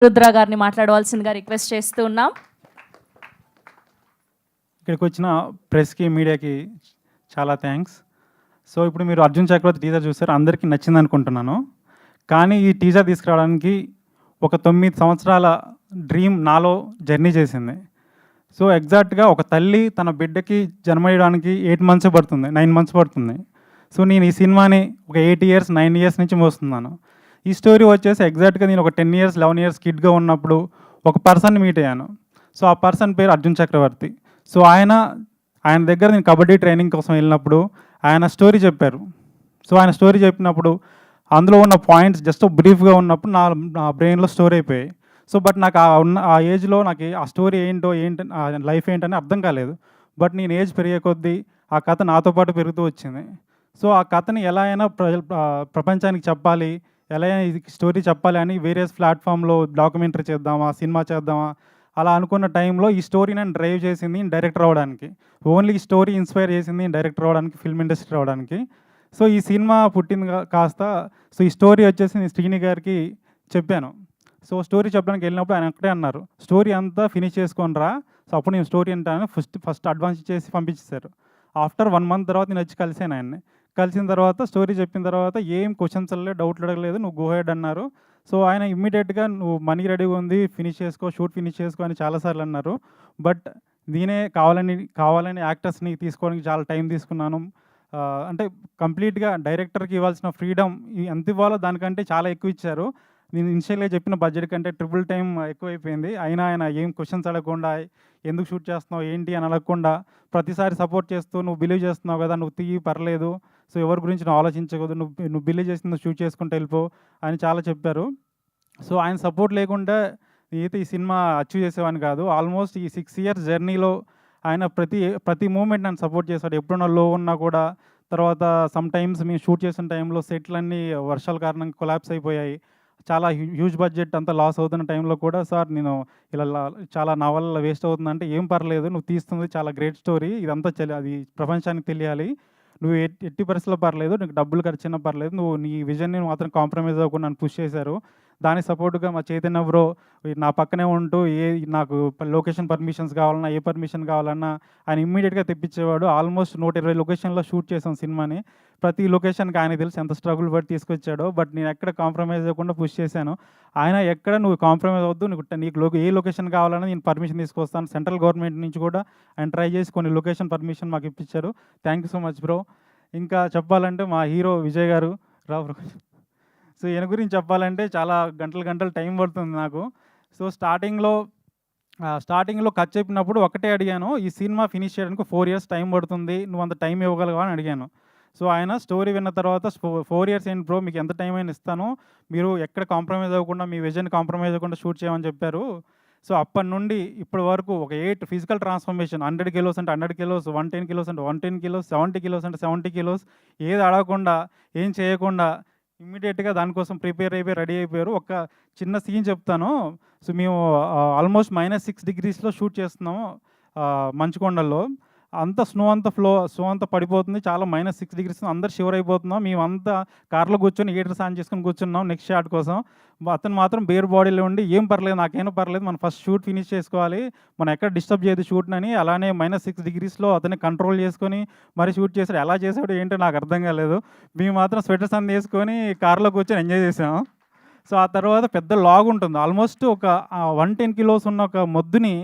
రుద్ర గారిని మాట్లాడవలసిందిగా రిక్వెస్ట్ చేస్తూ ఉన్నాం. ఇక్కడికి వచ్చిన ప్రెస్కి మీడియాకి చాలా థ్యాంక్స్. సో ఇప్పుడు మీరు అర్జున్ చక్రవర్తి టీజర్ చూసారు, అందరికీ నచ్చింది అనుకుంటున్నాను. కానీ ఈ టీజర్ తీసుకురావడానికి ఒక 9 సంవత్సరాల డ్రీమ్ నాలో జర్నీ చేసింది. సో ఎగ్జాక్ట్గా ఒక తల్లి తన బిడ్డకి జన్మయడానికి 8 మంత్స్ పడుతుంది, 9 మంత్స్ పడుతుంది. సో నేను ఈ సినిమాని ఒక 8 ఇయర్స్ 9 ఇయర్స్ నుంచి మోస్తున్నాను. ఈ స్టోరీ వచ్చేసి ఎగ్జాక్ట్గా నేను ఒక 10 ఇయర్స్ 11 ఇయర్స్ కిడ్గా ఉన్నప్పుడు ఒక పర్సన్ని మీట్ అయ్యాను. సో ఆ పర్సన్ పేరు అర్జున్ చక్రవర్తి. సో ఆయన దగ్గర నేను కబడ్డీ ట్రైనింగ్ కోసం వెళ్ళినప్పుడు ఆయన స్టోరీ చెప్పారు. సో ఆయన స్టోరీ చెప్పినప్పుడు అందులో ఉన్న పాయింట్స్ జస్ట్ బ్రీఫ్గా ఉన్నప్పుడు నా బ్రెయిన్లో స్టోర్ అయిపోయాయి. సో బట్ నాకు ఆ ఏజ్లో నాకు ఆ స్టోరీ ఏంటి లైఫ్ ఏంటని అర్థం కాలేదు. బట్ నేను ఏజ్ పెరిగే కొద్దీ ఆ కథ నాతో పాటు పెరుగుతూ వచ్చింది. సో ఆ కథని ఎలా అయినా ప్రపంచానికి చెప్పాలి, ఎలా అయినా ఇది స్టోరీ చెప్పాలి అని వేరియస్ ప్లాట్ఫామ్లో డాక్యుమెంటరీ చేద్దామా, సినిమా చేద్దామా అలా అనుకున్న టైంలో ఈ స్టోరీ నన్ను డ్రైవ్ చేసింది డైరెక్టర్ అవ్వడానికి. ఓన్లీ ఈ స్టోరీ ఇన్స్పైర్ చేసింది డైరెక్టర్ అవ్వడానికి, ఫిల్మ్ ఇండస్ట్రీ రావడానికి. సో ఈ సినిమా పుట్టింది కాస్త సో ఈ స్టోరీ వచ్చేసి నేను శ్రీని గారికి చెప్పాను. సో స్టోరీ చెప్పడానికి వెళ్ళినప్పుడు ఆయన అక్కడే అన్నారు, స్టోరీ అంతా ఫినిష్ చేసుకొని రా. సో అప్పుడు నేను స్టోరీ అంటాను ఫస్ట్ అడ్వాన్స్ చేసి పంపించేశారు. ఆఫ్టర్ 1 మంత్ తర్వాత నేను వచ్చి కలిసాను ఆయన్ని. కలిసిన తర్వాత స్టోరీ చెప్పిన తర్వాత ఏం క్వశ్చన్స్ అడగలేదు, డౌట్లు అడగలేదు, నువ్వు గో హెడ్ అన్నారు. సో ఆయన ఇమ్మీడియట్గా నువ్వు మనీ రెడీగా ఉంది, ఫినిష్ చేసుకో, షూట్ ఫినిష్ చేసుకో అని చాలాసార్లు అన్నారు. బట్ నేనే కావాలని యాక్టర్స్ని తీసుకోవడానికి చాలా టైం తీసుకున్నాను. అంటే కంప్లీట్గా డైరెక్టర్కి ఇవ్వాల్సిన ఫ్రీడమ్ ఎంత ఇవ్వాలో దానికంటే చాలా ఎక్కువ ఇచ్చారు. నేను ఇనిషియల్గా చెప్పిన బడ్జెట్ కంటే ట్రిపుల్ టైం ఎక్కువైపోయింది. అయినా ఆయన ఏం క్వశ్చన్స్ అడగకుండా, ఎందుకు షూట్ చేస్తున్నావు ఏంటి అని అడగకుండా ప్రతిసారి సపోర్ట్ చేస్తూ, నువ్వు బిలీవ్ చేస్తున్నావు కదా, నువ్వు తీయి పర్లేదు, సో ఎవరి గురించి నువ్వు ఆలోచించకూడదు, నువ్వు బిలీవ్ చేసి నువ్వు షూట్ చేసుకుంటూ వెళ్ళిపో అని చాలా చెప్పారు. సో ఆయన సపోర్ట్ లేకుండా నేనైతే ఈ సినిమా అచీవ్ చేసేవాడిని కాదు. ఆల్మోస్ట్ ఈ 6 ఇయర్స్ జర్నీలో ఆయన ప్రతి మూమెంట్ నన్ను సపోర్ట్ చేశాడు. ఎప్పుడన్నా లో ఉన్నా కూడా. తర్వాత సమ్ టైమ్స్ మేము షూట్ చేసిన టైంలో సెట్లన్నీ వర్షాల కారణంగా కొలాప్స్ అయిపోయాయి. చాలా హ్యూజ్ బడ్జెట్ అంతా లాస్ అవుతున్న టైంలో కూడా, సార్ నేను ఇలా చాలా నా వల్ల వేస్ట్ అవుతుందంటే, ఏం పర్లేదు, నువ్వు తీస్తుంది చాలా గ్రేట్ స్టోరీ, ఇదంతా అది ప్రపంచానికి తెలియాలి, నువ్వు ఎట్టి పరిస్థితుల్లో పర్లేదు, నీకు డబ్బులు ఖర్చున్నా పర్లేదు, నువ్వు నీ విజన్ని మాత్రం కాంప్రమైజ్ అవ్వకుండా నన్ను పుష్ చేశారు. దానికి సపోర్ట్గా మా చైతన్య బ్రో నా పక్కనే ఉంటూ నాకు లొకేషన్ పర్మిషన్స్ కావాలన్నా, ఏ పర్మిషన్ కావాలన్నా ఆయన ఇమ్మీడియట్గా తెప్పించేవాడు. ఆల్మోస్ట్ 120 లొకేషన్లో షూట్ చేసాం సినిమాని. ప్రతి లొకేషన్కి ఆయనకు తెలుసు ఎంత స్ట్రగుల్ పడి తీసుకొచ్చాడో. బట్ నేను ఎక్కడ కాంప్రమైజ్ అవ్వకుండా పుష్ చేశాను. ఆయన ఎక్కడ నువ్వు కాంప్రమైజ్ అవ్వద్దు, నీకు ఏ లొకేషన్ కావాలన్నా నేను పర్మిషన్ తీసుకొస్తాను. సెంట్రల్ గవర్నమెంట్ నుంచి కూడా ఆయన ట్రై చేసి కొన్ని లొకేషన్ పర్మిషన్ మాకు ఇప్పించారు. Thank you so much bro. ఇంకా చెప్పాలంటే మా హీరో విజయ్ గారు రావు. సో ఈయన గురించి చెప్పాలంటే చాలా గంటలు టైం పడుతుంది నాకు. సో స్టార్టింగ్లో కథ చెప్పినప్పుడు ఒకటే అడిగాను, ఈ సినిమా ఫినిష్ చేయడానికి 4 ఇయర్స్ టైం పడుతుంది, నువ్వు అంత టైం ఇవ్వగలవా అని అడిగాను. సో ఆయన స్టోరీ విన్న తర్వాత 4 ఇయర్స్ ఏంటి బ్రో, మీకు ఎంత టైం అయినా ఇస్తాను, మీరు ఎక్కడ కాంప్రమైజ్ అవ్వకుండా, మీ విజన్ కాంప్రమైజ్ అవ్వకుండా షూట్ చేయమని చెప్పారు. సో అప్పటి నుండి ఇప్పటి వరకు ఒక 8 ఫిజికల్ ట్రాన్స్ఫర్మేషన్, 100 కిలోస్ అంటే 100 కిలోస్, 110 కిలోస్ అంటే 110 కిలోస్, 70 కిలోస్ అంటే 70 కిలోస్, ఏది అడగకుండా ఏం చేయకుండా ఇమ్మీడియట్గా దానికోసం ప్రిపేర్ అయిపోయి రెడీ అయిపోయారు. ఒక చిన్న సీన్ చెప్తాను. సో మేము ఆల్మోస్ట్ -6 డిగ్రీస్లో షూట్ చేస్తున్నాము మంచుకొండల్లో. అంతా స్నో అంతా పడిపోతుంది, చాలా -6 డిగ్రీస్, అందరు షివర్ అయిపోతున్నాం. మేమంతా కార్లో కూర్చొని హీటర్ ఆన్ చేసుకొని కూర్చున్నాం నెక్స్ట్ షాట్ కోసం. అతను మాత్రం బేర్ బాడీలో ఉండి, ఏం పర్లేదు, నాకేమో పర్లేదు, మనం ఫస్ట్ షూట్ ఫినిష్ చేసుకోవాలి, మనం ఎక్కడ డిస్టర్బ్ చేయదు షూట్ని అని అలానే -6 డిగ్రీస్లో అతన్ని కంట్రోల్ చేసుకొని మరి షూట్ చేశాడు. ఎలా చేసాడో ఏంటో నాకు అర్థం కాలేదు. మేము మాత్రం స్వెటర్స్ అన్ని వేసుకొని కార్లో కూర్చొని ఎంజాయ్ చేసాము. సో ఆ తర్వాత పెద్ద లాగ్ ఉంటుంది, ఆల్మోస్ట్ ఒక 110 కిలోస్ ఉన్న ఒక మొద్దుని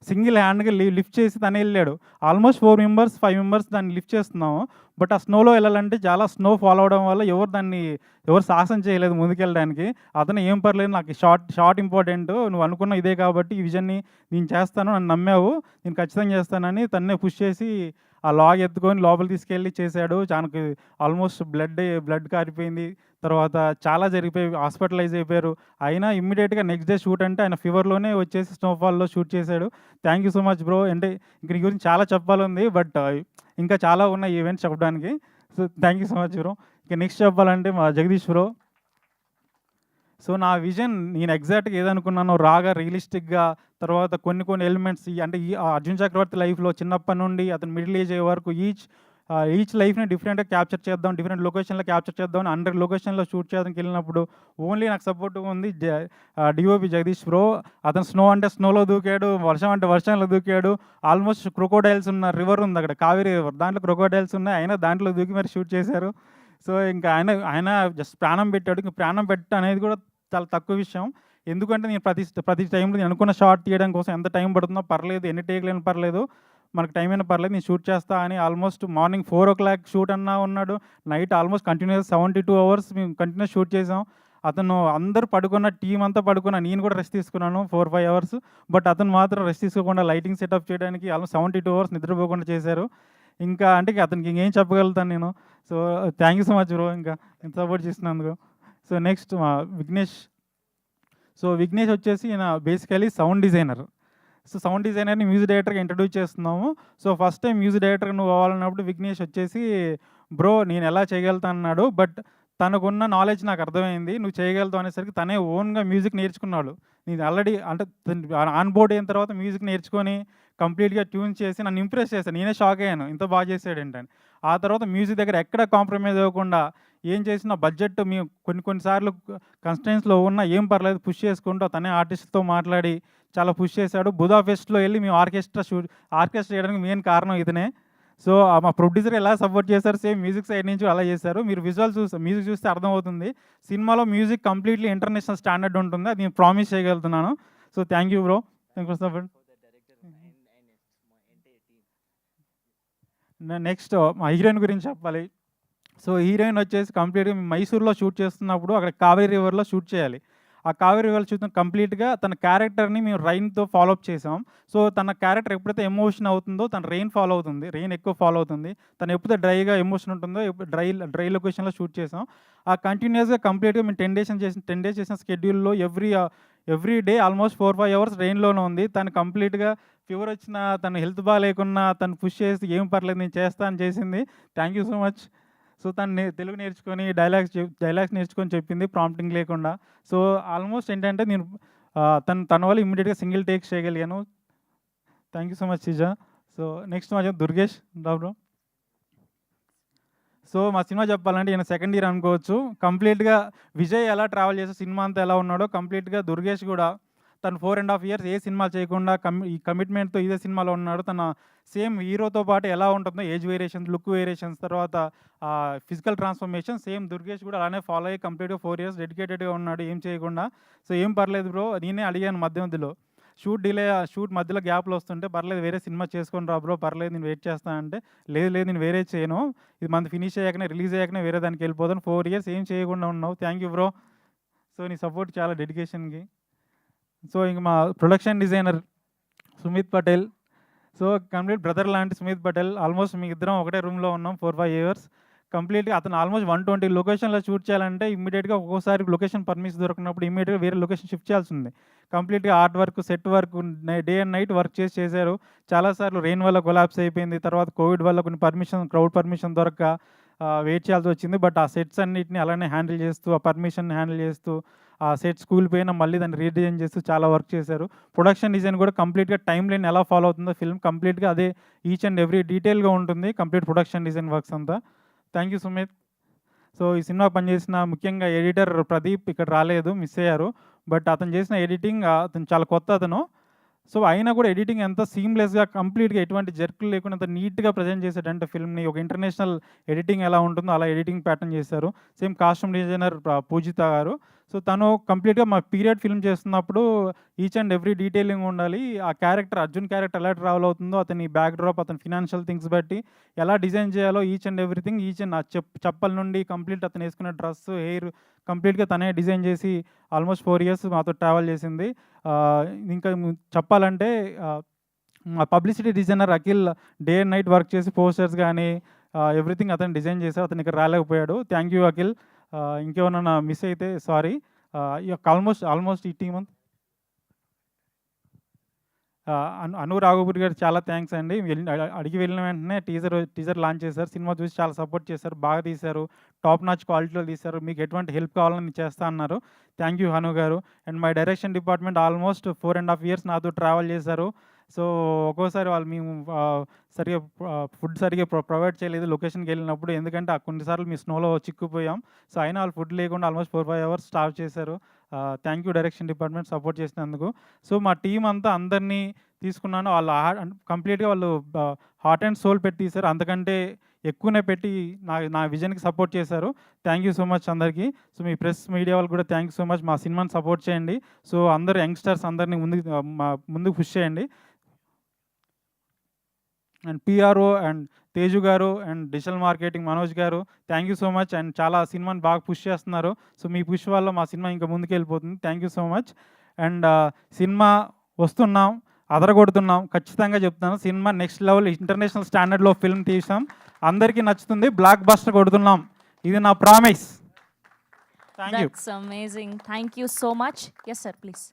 సింగిల్ హ్యాండ్గా లిఫ్ట్ చేసి తనే వెళ్ళాడు. ఆల్మోస్ట్ 4 మెంబర్స్ 5 మెంబర్స్ దాన్ని లిఫ్ట్ చేస్తున్నాము. బట్ ఆ స్నోలో వెళ్ళాలంటే చాలా స్నో ఫాలో అవడం వల్ల ఎవరు సాహసం చేయలేదు ముందుకెళ్ళడానికి. అతను ఏం పర్లేదు, నాకు షార్ట్ ఇంపార్టెంట్, నువ్వు అనుకున్న ఇదే కాబట్టి ఈ విజన్ని నేను చేస్తాను, నన్ను నమ్మావు, నేను ఖచ్చితంగా చేస్తానని తన్నే పుష్ చేసి ఆ లాగ్ ఎత్తుకొని లోపల తీసుకెళ్ళి చేశాడు. తనకు ఆల్మోస్ట్ బ్లడ్ కారిపోయింది. తర్వాత చాలా జరిగిపోయి హాస్పిటలైజ్ అయిపోయారు. అయినా ఇమ్మీడియట్గా నెక్స్ట్ డే షూట్ అంటే ఆయన ఫీవర్లోనే వచ్చేసి స్నోఫాల్లో షూట్ చేశాడు. Thank you so much bro. అంటే ఇంక నీ గురించి చాలా చెప్పాలంది, బట్ ఇంకా చాలా ఉన్నాయి ఈవెంట్స్ చెప్పడానికి. So thank you so much bro. ఇక నెక్స్ట్ చెప్పాలంటే మా జగదీష్ బ్రో. సో నా విజన్ నేను ఎగ్జాక్ట్గా ఏదనుకున్నానో రాగా రియలిస్టిక్గా, తర్వాత కొన్ని ఎలిమెంట్స్ అంటే ఈ అర్జున్ చక్రవర్తి లైఫ్లో చిన్నప్పటి నుండి అతను మిడిల్ ఏజ్ అయ్యే వరకు ఈచ్ లైఫ్ని డిఫరెంట్గా క్యాప్చర్ చేద్దాం, డిఫరెంట్ లొకేషన్లో క్యాప్చర్ చేద్దాం అని 100 లొకేషన్లో షూట్ చేయడానికి వెళ్ళినప్పుడు ఓన్లీ నాకు సపోర్ట్గా ఉంది డిఓపి జగదీష్ బ్రో. అతను స్నో అంటే స్నోలో దూకాడు, వర్షం అంటే వర్షంలో దూకాడు. ఆల్మోస్ట్ క్రొకోడైల్స్ ఉన్న రివర్ ఉంది అక్కడ, కావేరీ రివర్, దాంట్లో క్రొకోడైల్స్ ఉన్నాయి, అయినా దాంట్లో దూకి మరి షూట్ చేశారు. సో ఇంకా ఆయన ఆయన జస్ట్ ప్రాణం పెట్టాడు. ఇంకా ప్రాణం పెట్ట అనేది కూడా చాలా తక్కువ విషయం. ఎందుకంటే నేను ప్రతి టైంలో నేను అనుకున్న షాట్ తీయడం కోసం ఎంత టైం పడుతుందో పర్లేదు, ఎన్ని టేక్లైనా పర్లేదు, మనకు టైం అయినా పర్లేదు, నేను షూట్ చేస్తా అని ఆల్మోస్ట్ మార్నింగ్ 4 o'clock షూట్ అన్నా ఉన్నాడు. నైట్ ఆల్మోస్ట్ కంటిన్యూస్ 72 hours మేము కంటిన్యూస్ షూట్ చేసాం. అతను అందరూ పడుకున్న, టీం అంతా పడుకున్న, నేను కూడా రెస్ట్ తీసుకున్నాను 4-5 hours. బట్ అతను మాత్రం రెస్ట్ తీసుకోకుండా లైటింగ్ సెటప్ చేయడానికి ఆల్మోస్ట్ 72 hours నిద్రపోకుండా చేశారు. ఇంకా అంటే అతనికి ఇంకేం చెప్పగలుగుతాను నేను. So thank you so much bro, ఇంకా ఇంత సపోర్ట్ చేసినందుకు. So next Vignesh. So Vignesh వచ్చేసి ఈయన basically sound designer. So sound డిజైనర్ని మ్యూజిక్ డైరెక్టర్గా ఇంట్రడ్యూస్ చేస్తున్నాము. సో ఫస్ట్ టైం మ్యూజిక్ డైరెక్టర్గా నువ్వు అవ్వాలన్నప్పుడు విఘ్నేష్ వచ్చేసి బ్రో నేను ఎలా చేయగలుగుతా అన్నాడు. బట్ తనకున్న నాలెడ్జ్ నాకు అర్థమైంది, నువ్వు చేయగలుగుతావు అనేసరికి తనే ఓన్గా మ్యూజిక్ నేర్చుకున్నాడు. నేను ఆల్రెడీ అంటే ఆన్ బోర్డ్ అయిన తర్వాత మ్యూజిక్ నేర్చుకొని కంప్లీట్గా ట్యూన్ చేసి నన్ను ఇంప్రెస్ చేశాను. నేనే షాక్ అయ్యాను, ఇంత బాగా చేసాడు ఏంటని. ఆ తర్వాత మ్యూజిక్ దగ్గర ఎక్కడ కాంప్రమైజ్ అవ్వకుండా ఏం చేసినా బడ్జెట్ మేము కొన్నిసార్లు కన్స్టెంట్స్లో ఉన్నా ఏం పర్లేదు పుష్ చేసుకుంటూ తనే ఆర్టిస్ట్తో మాట్లాడి చాలా పుష్ చేశాడు. బుధా ఫెస్ట్లో వెళ్ళి మేము ఆర్కెస్ట్రా చేయడానికి మెయిన్ కారణం ఇతనే. సో మా ప్రొడ్యూసర్ ఎలా సపోర్ట్ చేశారు, సేమ్ మ్యూజిక్ సైడ్ నుంచి అలా చేశారు. మీరు విజువల్ మ్యూజిక్ చూస్తే అర్థమవుతుంది. సినిమాలో మ్యూజిక్ కంప్లీట్లీ ఇంటర్నేషనల్ స్టాండర్డ్ ఉంటుంది, అది నేను ప్రామిస్ చేయగలుగుతున్నాను. So thank you bro, thank you support. Next మా హీరోయిన్ గురించి చెప్పాలి. సో హీరోయిన్ వచ్చేసి కంప్లీట్గా మైసూర్లో షూట్ చేస్తున్నప్పుడు అక్కడ కావేరీ రివర్లో షూట్ చేయాలి. ఆ కావేరీ రివర్ షూట్ కంప్లీట్గా తన క్యారెక్టర్ని మేము రైన్తో ఫాలో అప్ చేసాం. సో తన క్యారెక్టర్ ఎప్పుడైతే ఎమోషన్ అవుతుందో తన రెయిన్ ఫాలో అవుతుంది, రెయిన్ ఎక్కువ ఫాలో అవుతుంది. తను ఎప్పుడైతే డ్రైగా ఎమోషన్ ఉంటుందో డ్రై లొకేషన్లో షూట్ చేసాం. ఆ కంటిన్యూస్గా కంప్లీట్గా మేము 10 days చేసిన స్కెడ్యూల్లో ఎవ్రీ డే ఆల్మోస్ట్ 4-5 hours రెయిన్లోనే ఉంది. తను కంప్లీట్గా ఫీవర్ వచ్చినా, తను హెల్త్ బాగాలేకున్నా తను పుష్ చేసి ఏం పర్లేదు నేను చేస్తా అని చేసింది. Thank you so much. So తను తెలుగు నేర్చుకొని డైలాగ్స్ నేర్చుకొని చెప్పింది ప్రాంప్టింగ్ లేకుండా. సో ఆల్మోస్ట్ ఏంటంటే నేను తన వల్ల ఇమ్మీడియట్గా సింగిల్ టేక్స్ చేయగలిగాను. Thank you so much సిజా. So next మా దుర్గేష్ బ్రో. సో మా సినిమా చెప్పాలంటే ఈయన సెకండ్ ఇయర్ అనుకోవచ్చు. కంప్లీట్గా విజయ్ ఎలా ట్రావెల్ చేసే సినిమా అంతా ఎలా ఉన్నాడో కంప్లీట్గా దుర్గేష్ కూడా తను 4.5 years ఏ సినిమా చేయకుండా ఈ కమిట్మెంట్తో ఇదే సినిమాలో ఉన్నాడు. తన సేమ్ హీరోతో పాటు ఎలా ఉంటుందో ఏజ్ వేరియేషన్స్, లుక్ వేరియేషన్స్, తర్వాత ఫిజికల్ ట్రాన్స్ఫర్మేషన్ సేమ్ దుర్గేష్ కూడా అలానే ఫాలో అయ్యి కంప్లీట్గా 4 years డెడికేటెడ్గా ఉన్నాడు ఏం చేయకుండా. సో ఏం పర్లేదు బ్రో, నేనే అడిగాను మధ్యలో షూట్ మధ్యలో గ్యాప్లు వస్తుంటే పర్లేదు వేరే సినిమా చేసుకొని రా బ్రో, పర్లేదు నేను వెయిట్ చేస్తానంటే లేదు నేను వేరే చేయను, ఇది మనది ఫినిష్ అయ్యాకనే రిలీజ్ అయ్యాకనే వేరే దానికి వెళ్ళిపోతాను, 4 years ఏం చేయకుండా ఉన్నావు, థ్యాంక్ యూ బ్రో. సో నీ సపోర్ట్ చాలా డెడికేషన్కి. సో ఇంక మా production designer Sumit Patel. So complete brother లాంటి సుమిత్ పటేల్. ఆల్మోస్ట్ మీ ఇద్దరం ఒకటే రూమ్లో ఉన్నాం 4-5 years. కంప్లీట్గా అతను ఆల్మోస్ట్ 120 లొకేషన్లో షూట్ చేయాలంటే ఇమ్మీడియట్గా ఒక్కోసారి లొకేషన్ పర్మిషన్ దొరికినప్పుడు ఇమ్మీడియట్గా వేరే లొకేషన్ షిఫ్ట్ చేయాల్సి ఉంది. కంప్లీట్గా art work, set work, day and night work చేశారు. చాలాసార్లు రెయిన్ వల్ల కొలాప్స్ అయిపోయింది, తర్వాత కోవిడ్ వల్ల కొన్ని క్రౌడ్ పర్మిషన్ దొరక్క వెయిట్ చేయాల్సి వచ్చింది. బట్ ఆ సెట్స్ అన్నిటిని అలానే హ్యాండిల్ చేస్తూ, ఆ పర్మిషన్ హ్యాండిల్ చేస్తూ, ఆ సెట్ స్కూల్ పోయినా మళ్ళీ దాన్ని రీడిజైన్ చేస్తూ చాలా వర్క్ చేశారు. ప్రొడక్షన్ డిజైన్ కూడా కంప్లీట్గా టైం లైన్ ఎలా ఫాలో అవుతుందో ఫిల్మ్ కంప్లీట్గా అదే ఈచ్ అండ్ ఎవ్రీ డీటెయిల్గా ఉంటుంది కంప్లీట్ ప్రొడక్షన్ డిజైన్ వర్క్స్ అంతా. Thank you Sumit. సో ఈ సినిమా పనిచేసిన ముఖ్యంగా ఎడిటర్ ప్రదీప్ ఇక్కడ రాలేదు, మిస్ అయ్యారు. బట్ అతను చేసిన ఎడిటింగ్, అతను చాలా కొత్త అతను. సో అయినా కూడా ఎడిటింగ్ ఎంత సీమ్లెస్గా కంప్లీట్గా ఎటువంటి జర్కులు లేకుండా అంత నీట్గా ప్రజెంట్ చేశాడంటే ఫిల్మ్ని ఒక ఇంటర్నేషనల్ ఎడిటింగ్ ఎలా ఉంటుందో అలా ఎడిటింగ్ ప్యాటర్న్ చేశారు. సేమ్ కాస్ట్యూమ్ డిజైనర్ పూజిత గారు. సో తను కంప్లీట్గా మా పీరియడ్ ఫిల్మ్ చేస్తున్నప్పుడు ఈచ్ అండ్ ఎవ్రీ డీటెయిలింగ్ ఉండాలి. ఆ క్యారెక్టర్ అర్జున్ క్యారెక్టర్ ఎలా ట్రావెల్ అవుతుందో, అతని బ్యాక్ డ్రాప్, అతని ఫినాన్షియల్ థింగ్స్ బట్టి ఎలా డిజైన్ చేయాలో each and everything, each and చెప్పల నుండి కంప్లీట్ అతను వేసుకున్న డ్రెస్, హెయిర్ కంప్లీట్గా తనే డిజైన్ చేసి ఆల్మోస్ట్ 4 years మాతో ట్రావెల్ చేసింది. ఇంకా చెప్పాలంటే మా publicity designer Akhil day and night work చేసి పోస్టర్స్ కానీ ఎవ్రీథింగ్ అతను డిజైన్ చేశారు. అతను ఇక్కడ రాలేకపోయాడు. Thank you Akhil. ఇంకేమన్నా మిస్ అయితే సారీ. ఆల్మోస్ట్ ఈ టీమ్ అను రాఘవపూరి గారు చాలా థ్యాంక్స్ అండి. అడిగి వెళ్ళిన వెంటనే టీజర్ లాంచ్ చేశారు. సినిమా చూసి చాలా సపోర్ట్ చేశారు, బాగా తీశారు, టాప్ నాచ్ క్వాలిటీలో తీశారు. మీకు ఎటువంటి హెల్ప్ కావాలని చేస్తా అన్నారు. థ్యాంక్ యూ హను గారు. And my direction department almost 4.5 years నాతో ట్రావెల్ చేశారు. సో ఒక్కోసారి వాళ్ళు మేము సరిగ్గా ఫుడ్ సరిగ్గా ప్రొవైడ్ చేయలేదు లొకేషన్కి వెళ్ళినప్పుడు, ఎందుకంటే కొన్నిసార్లు మీ స్నోలో చిక్కుపోయాం. సో అయినా వాళ్ళు ఫుడ్ లేకుండా ఆల్మోస్ట్ 4-5 అవర్స్ స్టార్వ్ చేశారు. Thank you direction department support చేసినందుకు. సో మా టీం అంతా అందరినీ తీసుకున్నాను. వాళ్ళు కంప్లీట్గా వాళ్ళు హార్ట్ అండ్ సోల్ పెట్టి తీశారు. అంతకంటే ఎక్కువనే పెట్టి నా విజన్కి సపోర్ట్ చేశారు. థ్యాంక్ యూ సో మచ్ అందరికీ. సో మీ ప్రెస్ మీడియా వాళ్ళు కూడా థ్యాంక్ యూ సో మచ్. మా సినిమాని సపోర్ట్ చేయండి. సో అందరు యంగ్స్టర్స్ అందరినీ ముందుకు పుష్ చేయండి. అండ్ పిఆర్ఓ అండ్ తేజు గారు అండ్ డిజిటల్ మార్కెటింగ్ మనోజ్ గారు, thank you so much. And చాలా సినిమాని బాగా పుష్ చేస్తున్నారు. సో మీ పుష్ వల్ల మా సినిమా ఇంకా ముందుకు వెళ్ళిపోతుంది. Thank you so much. And cinema వస్తున్నాం, అదరగొడుతున్నాం, ఖచ్చితంగా చెప్తాను. సినిమా నెక్స్ట్ లెవెల్ ఇంటర్నేషనల్ స్టాండర్డ్లో ఫిల్మ్ తీసాం, అందరికీ నచ్చుతుంది, బ్లాక్ బస్టర్ కొడుతున్నాం, ఇది నా promise. Thank you. That's amazing. Thank you so much. Yes, sir, please.